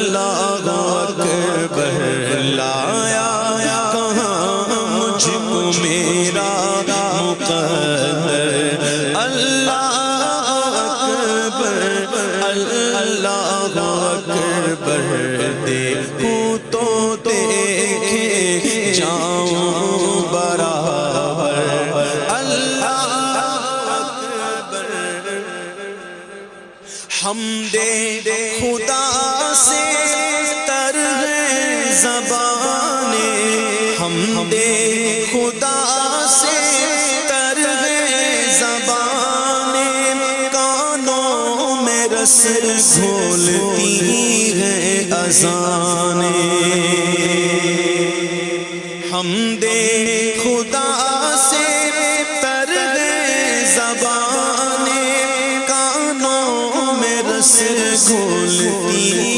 اللہ اکبر لایا کہاں مجھ کو میرا مقدر اللہ اکبر اللہ اکبر دیکھوں تو دیکھے جاؤں برابر اللہ اکبر حمد خدا سے تر ہے زبانیں حمد خدا سے تر ہے زبانیں کانوں میں رس گھولتی ہے اذانیں حمد خدا سے تر ہے زبانیں کانوں میں رس گھولتی